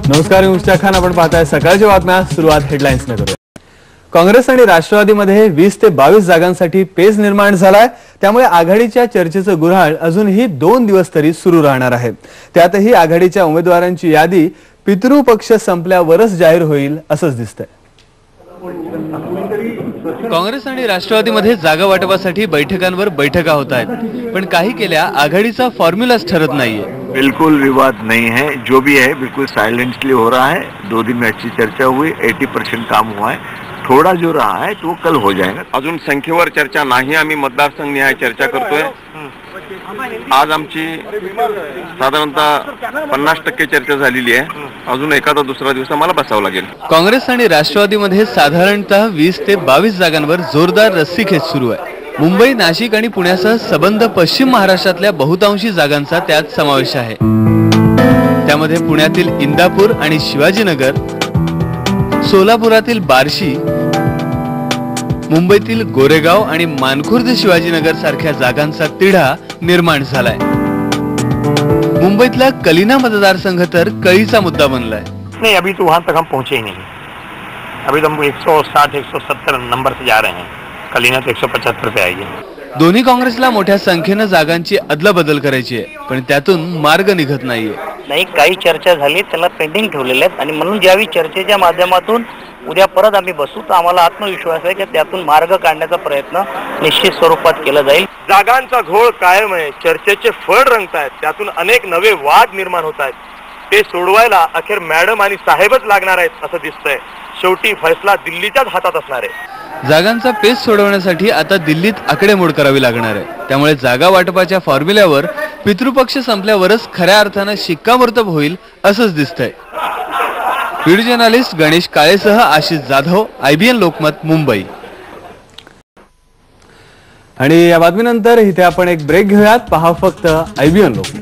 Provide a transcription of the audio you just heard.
नमस्कार, मी मुश्ताक खान. आपण पाहताय सकाळच्या बातम्या. सुरुवात हेडलाईन्स ने करूया. काँग्रेस आणि राष्ट्रवादीमध्ये 20 ते 22 जागांसाठी पेच निर्माण झालाय. त्यामुळे आघाडीच्या चर्चेचं गुऱ्हाळ अजूनही 2 दिवस तरी सुरू राहणार आहे. त्यातही आघाडीच्या उमेदवारांची यादी पितृपक्ष संपल्यावरच जाहीर होईल असंच दिसतंय. काँग्रेस आणि राष्ट्रवादीमध्ये जागा वाटपासाठी बैठकांवर बैठका होत आहेत, पण काही केल्या आघाडीचा फॉर्म्युलाच ठरत नाहीये. बिल्कुल विवाद नहीं है, जो भी है बिल्कुल साइलेंटली हो रहा है. 2 दिन में अच्छी चर्चा हुई, 80% काम हुआ है. थोड़ा जो रहा है तो कल हो जाएगा. अजून संख्येवर चर्चा नाही. आम्ही मतदारसंघ निहाय चर्चा करतोय. आज आमची साधारणतः 50% चर्चा झालेली आहे. अजून एखादा दुसरा दिवस आम्हाला बसावं लागेल. काँग्रेस आणि राष्ट्रवादीमध्ये साधारणतः 20 ते 22 जागांवर जोरदार रस्सीखेच सुरू आहे. मुंबई, नाशिक आणि पुण्यासह सबंध पश्चिम महाराष्ट्रातल्या बहुतांशी जागांचा त्यात समावेश आहे. त्यामध्ये पुण्यातील इंदापूर आणि शिवाजीनगर, सोलापुरातील बार्शी, मुंबईतील गोरेगाव आणि मानखुर्द शिवाजीनगर सारख्या जागांचा तिढा निर्माण झालाय. मुंबईतला कलिना मतदारसंघ तर कळीचा मुद्दा बनलाय. नहीं, अभी तो वहां तक हम पहुंचे ही नहीं. अभी तो हम 160-170 नंबर से जा रहे हैं. कलिना तो 175 पे आएगी. दोन्ही काँग्रेसला मोठ्या संख्येनं जागांची अदलाबदल करायची आहे, पण त्यातून मार्ग निघत नाहीये. नाही, काही चर्चा झाली, त्याला पेंडिंग ठेवलेल्या आहेत आणि म्हणून ज्यावेळी चर्चेच्या माध्यमातून उद्या परत आम्ही बसू तर आम्हाला आत्मविश्वास आहे की त्यातून मार्ग काढण्याचा प्रयत्न निश्चित स्वरूपात केला जाईल. जागांचा घोळ कायम आहे. चर्चेचे फळ रंगतायत. त्यातून अनेक नवे वाद निर्माण होत आहेत. ते सोडवायला अखेर मॅडम आणि साहेबच लागणार आहेत असं दिसतंय. शेवटी फैसला दिल्लीच्याच हातात असणार आहे. जागांचा पेच सोडवण्यासाठी आता दिल्लीत आकडेमोड करावी लागणार आहे. त्यामुळे जागा वाटपाच्या फॉर्म्युल्यावर पितृपक्ष संपल्यावरच खऱ्या अर्थानं शिक्कामोर्तब होईल असंच दिसतंय. व्हिडिओ जर्नलिस्ट गणेश काळेसह आशिष जाधव, IBN लोकमत, मुंबई. आणि या बातमीनंतर इथे आपण एक ब्रेक घेऊयात. पहा फक्त IBN लोकमत.